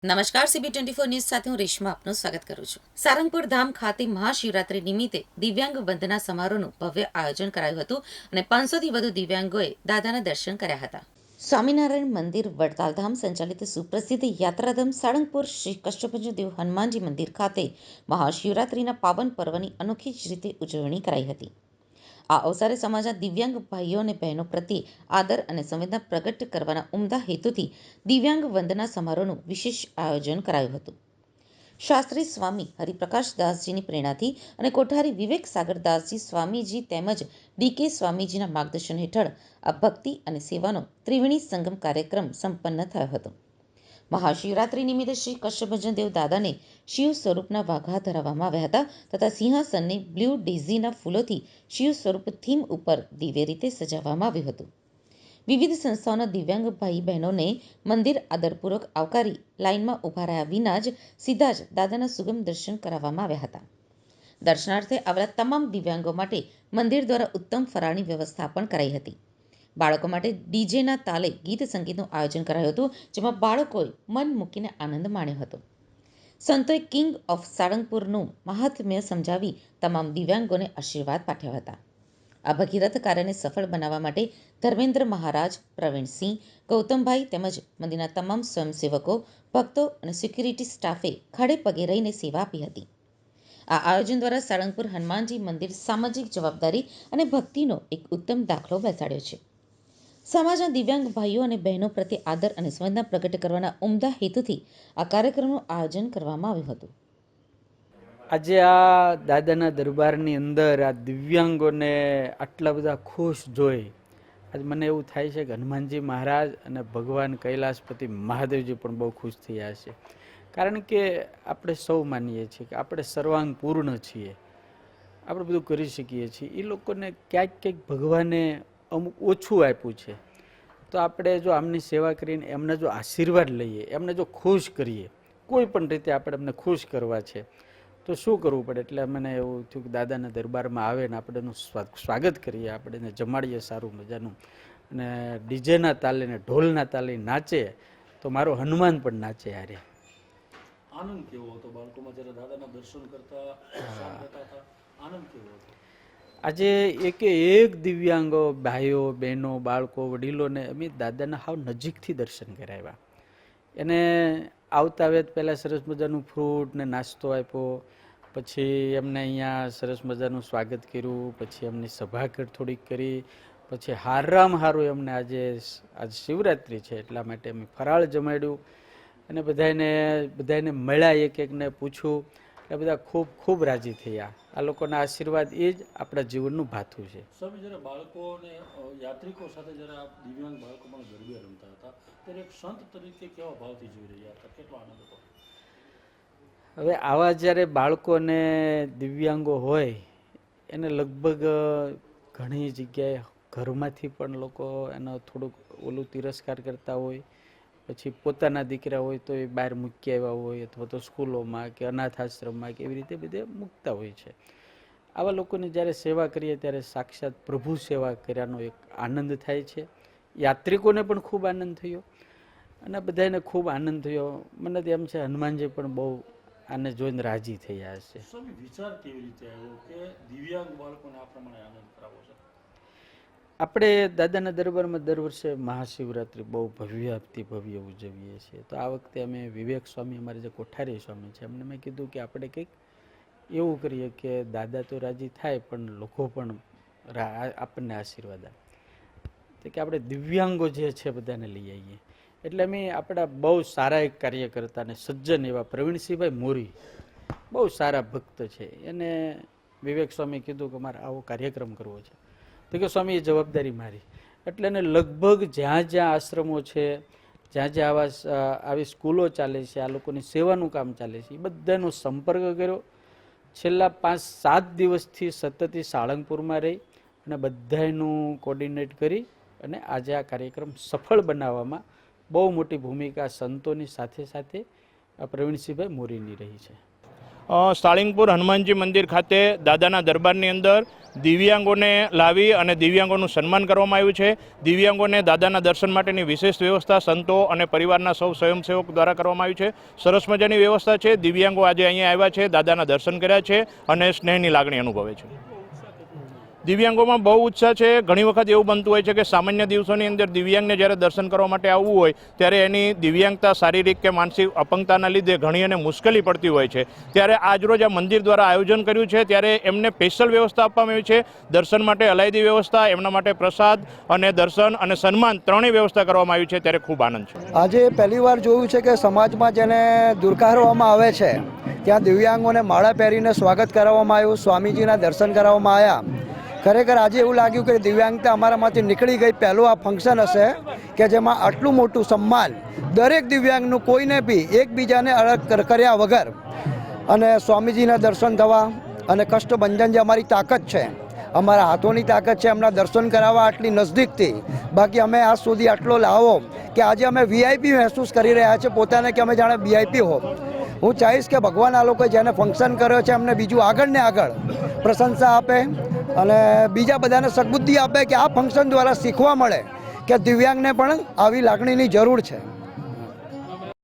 નમસ્કાર CB24 news સાથે હું રેશમા આપનું સ્વાગત કરું છું. સારંગપુર ધામ ખાતે મહાશિવરાત્રી નિમિત્તે દિવ્યાંગ વંદના સમારોહનું ભવ્ય આયોજન કરાયું હતું અને 500થી વધુ દિવ્યાંગોએ દાદાના દર્શન કર્યા હતા. સ્વામિનારાયણ મંદિર વડતાલધામ સંચાલિત સુપ્રસિદ્ધ યાત્રાધામ સાળંગપુર શ્રી કષ્ટભંજન દેવ હનુમાનજી મંદિર ખાતે મહાશિવરાત્રીના પાવન પર્વની અનોખી જ રીતે ઉજવણી કરાઈ હતી. આ અવસરે સમાજના દિવ્યાંગ ભાઈઓ અને બહેનો પ્રત્યે આદર અને સંવેદના પ્રગટ કરવાના ઉમદા હેતુથી દિવ્યાંગ વંદના સમારોહનું વિશેષ આયોજન કરાયું હતું. શાસ્ત્રી સ્વામી હરિપ્રકાશ દાસજીની પ્રેરણાથી અને કોઠારી વિવેક સાગર દાસજી સ્વામીજી તેમજ DK સ્વામીજીના માર્ગદર્શન હેઠળ આ ભક્તિ અને સેવાનો ત્રિવેણી સંગમ કાર્યક્રમ સંપન્ન થયો હતો. મહાશિવરાત્રી નિમિત્તે શ્રી કષ્ટભંજન દેવ દાદાને શિવ સ્વરૂપના વાઘા ધરાવવામાં આવ્યા હતા તથા સિંહાસનને બ્લુ ડેઝીના ફૂલોથી શિવ સ્વરૂપ થીમ ઉપર દિવ્ય રીતે સજાવવામાં આવ્યું હતું. વિવિધ સંસ્થાઓના દિવ્યાંગ ભાઈ બહેનોને મંદિર આદરપૂર્વક આવકારી લાઇનમાં ઊભા રહ્યા વિના જ સીધા જ દાદાના સુગમ દર્શન કરાવવામાં આવ્યા હતા. દર્શનાર્થે આવેલા તમામ દિવ્યાંગો માટે મંદિર દ્વારા ઉત્તમ ફરાળની વ્યવસ્થા પણ કરાઈ હતી. બાળકો માટે ડીજેના તાલે ગીત સંગીતનું આયોજન કરાયું હતું, જેમાં બાળકોએ મન મૂકીને આનંદ માણ્યો હતો. સંતોએ કિંગ ઓફ સાળંગપુરનું મહાત્મ્ય સમજાવી તમામ દિવ્યાંગોને આશીર્વાદ પાઠવ્યા હતા. આ ભગીરથ કાર્યને સફળ બનાવવા માટે ધર્મેન્દ્ર મહારાજ, પ્રવીણસિંહ, ગૌતમભાઈ તેમજ મંદિરના તમામ સ્વયંસેવકો, ભક્તો અને સિક્યુરિટી સ્ટાફે ખડે પગે રહીને સેવા આપી હતી. આ આયોજન દ્વારા સાળંગપુર હનુમાનજી મંદિર સામાજિક જવાબદારી અને ભક્તિનો એક ઉત્તમ દાખલો બેસાડ્યો છે. સમાજના દિવ્યાંગ ભાઈઓ અને બહેનો પ્રત્યે આદર અને સંવેદના પ્રગટ કરવાના ઉમદા હેતુથી આ કાર્યક્રમનું આયોજન કરવામાં આવ્યું હતું. આજે આ દાદાના દરબારની અંદર આ દિવ્યાંગોને આટલા બધા ખુશ જોઈ આજ મને એવું થાય છે કે હનુમાનજી મહારાજ અને ભગવાન કૈલાસપતિ મહાદેવજી પણ બહુ ખુશ થયા છે. કારણ કે આપણે સૌ માનીએ છીએ કે આપણે સર્વાંગ પૂર્ણ છીએ, આપણે બધું કરી શકીએ છીએ. એ લોકોને ક્યાંક ક્યાંક ભગવાને અમુક ઓછું આપ્યું છે, તો આપણે જો આમની સેવા કરીને એમને જો આશીર્વાદ લઈએ, એમને જો ખુશ કરીએ, કોઈ પણ રીતે આપણે એમને ખુશ કરવા છે તો શું કરવું પડે. એટલે મને એવું થયું કે દાદાના દરબારમાં આવે ને આપણે એનું સ્વાગત કરીએ, આપણે એને જમાડીએ સારું મજાનું, અને ડીજેના તાલે ને ઢોલના તાલે નાચે તો મારો હનુમાન પણ નાચે. હારે આનંદ કેવો હતો બાળકોમાં જ્યારે દાદાના દર્શન કરતા હતા, આનંદ કેવો હતો? આજે એક દિવ્યાંગો ભાઈઓ બહેનો બાળકો વડીલોને અમે દાદાના હાવ નજીકથી દર્શન કરાવ્યા. એને આવતા વેત પહેલાં સરસ મજાનું ફ્રૂટ ને નાસ્તો આપ્યો, પછી એમને અહીંયા સરસ મજાનું સ્વાગત કર્યું, પછી એમની સભા થોડીક કરી, પછી હારામાં હારું એમને આજે શિવરાત્રિ છે એટલા માટે અમે ફરાળ જમાડ્યું અને બધાને મળ્યા, એક એકને પૂછ્યું. એટલે બધા ખૂબ ખૂબ રાજી થયા. આ લોકોના આશીર્વાદ એ જ આપણા જીવનનું ભાથું છે. સ્વામી, જ્યારે બાળકો અને યાત્રિકો સાથે જ્યારે આ દિવ્યાંગ બાળકો પણ ગરબે રમતા હતા ત્યારે એક સંત તરીકે કેવા ભાવથી જોઈ રહ્યા હતા, કેટલો આનંદ હતો? હવે આવા જ્યારે બાળકોને દિવ્યાંગો હોય એને લગભગ ઘણી જગ્યાએ ઘરમાંથી પણ લોકો એનો થોડુંક ઓલું તિરસ્કાર કરતા હોય, પછી પોતાના દીકરા હોય તો એ બહાર મૂકી આવ્યા હોય, અથવા તો સ્કૂલોમાં કે અનાથ આશ્રમમાં કે એવી રીતે બધે મૂકતા હોય છે. આવા લોકોની જ્યારે સેવા કરીએ ત્યારે સાક્ષાત પ્રભુ સેવા કર્યાનો એક આનંદ થાય છે. યાત્રિકોને પણ ખૂબ આનંદ થયો અને બધાને ખૂબ આનંદ થયો. મને તો એમ છે હનુમાનજી પણ બહુ આને જોઈને રાજી થયા હશે. સ્વામી, વિચાર કેવી રીતે આવ્યો કે દિવ્યાંગ બાળકોને આ પ્રમાણે આનંદ કરાવવો છે? આપણે દાદાના દરબારમાં દર વર્ષે મહાશિવરાત્રિ બહુ ભવ્ય ઉજવીએ છીએ. તો આ વખતે અમે વિવેક સ્વામી, અમારે જે કોઠારી સ્વામી છે, એમને મેં કીધું કે આપણે કંઈક એવું કરીએ કે દાદા તો રાજી થાય પણ લોકો પણ આપણને આશીર્વાદ આપે, કે આપણે દિવ્યાંગો જે છે બધાને લઈ આવીએ. એટલે અમે આપણા બહુ સારા એક કાર્યકર્તા અને સજ્જન એવા પ્રવીણસિંહભાઈ મોરી, બહુ સારા ભક્ત છે, એને વિવેક સ્વામી કીધું કે મારે આવો કાર્યક્રમ કરવો છે. તો કે સ્વામી એ જવાબદારી મારી. એટલે એને લગભગ જ્યાં જ્યાં આશ્રમો છે, જ્યાં જ્યાં આવી સ્કૂલો ચાલે છે, આ લોકોની સેવાનું કામ ચાલે છે, એ બધાનો સંપર્ક કર્યો. છેલ્લા 5-7 દિવસથી સતત સાળંગપુરમાં રહી અને બધાનું કોર્ડિનેટ કરી અને આજે આ કાર્યક્રમ સફળ બનાવવામાં બહુ મોટી ભૂમિકા સંતોની સાથે સાથે પ્રવીણસિંહભાઈ મોરીની રહી છે. સાળીંગપુર હનુમાનજી મંદિર ખાતે દાદાના દરબારની અંદર દિવ્યાંગોને લાવી અને દિવ્યાંગોનું સન્માન કરવામાં આવ્યું છે. દિવ્યાંગોને દાદાના દર્શન માટેની વિશેષ વ્યવસ્થા સંતો અને પરિવારના સૌ સ્વયંસેવક દ્વારા કરવામાં આવી છે. સરસ મજાની વ્યવસ્થા છે. દિવ્યાંગો આજે અહીંયા આવ્યા છે, દાદાના દર્શન કર્યા છે અને સ્નેહની લાગણી અનુભવે છે. દિવ્યાંગોમાં બહુ ઉત્સાહ છે. ઘણી વખત એવું બનતું હોય છે કે સામાન્ય દિવસોની અંદર દિવ્યાંગને જ્યારે દર્શન કરવા માટે આવવું હોય ત્યારે એની દિવ્યાંગતા શારીરિક કે માનસિક અપંગતાના લીધે ઘણી એને મુશ્કેલી પડતી હોય છે. ત્યારે આજરોજ આ મંદિર દ્વારા આયોજન કર્યું છે ત્યારે એમને સ્પેશિયલ વ્યવસ્થા આપવામાં આવી છે. દર્શન માટે અલાયદી વ્યવસ્થા, એમના માટે પ્રસાદ અને દર્શન અને સન્માન ત્રણેય વ્યવસ્થા કરવામાં આવી છે. ત્યારે ખૂબ આનંદ છે. આજે પહેલીવાર જોયું છે કે સમાજમાં જેને દુરકારવામાં આવે છે ત્યાં દિવ્યાંગોને માળા પહેરીને સ્વાગત કરાવવામાં આવ્યું, સ્વામીજીના દર્શન કરાવવામાં આવ્યા. ખરેખર આજે એવું લાગ્યું કે દિવ્યાંગતા અમારામાંથી નીકળી ગઈ. પહેલું આ ફંક્શન હશે કે જેમાં આટલું મોટું સન્માન દરેક દિવ્યાંગનું, કોઈને બી એકબીજાને અલગ કર્યા વગર અને સ્વામીજીના દર્શન થવા અને કષ્ટભંજન જે અમારી તાકાત છે, અમારા હાથોની તાકાત છે, એમના દર્શન કરાવવા આટલી નજદીકથી. બાકી અમે આજ સુધી આટલો લાવો કે આજે અમે વીઆઈપી મહેસૂસ કરી રહ્યા છે પોતાને કે અમે જાણે વીઆઈપી હો. હું ચાહીશ કે ભગવાન આ લોકોએ જેને ફંક્શન કર્યો છે એમને બીજું આગળ ને આગળ પ્રશંસા આપે અને બીજા બધાને સદબુદ્ધિ આપે કે આ ફંક્શન દ્વારા શીખવા મળે કે દિવ્યાંગને પણ આવી લાગણીની જરૂર છે.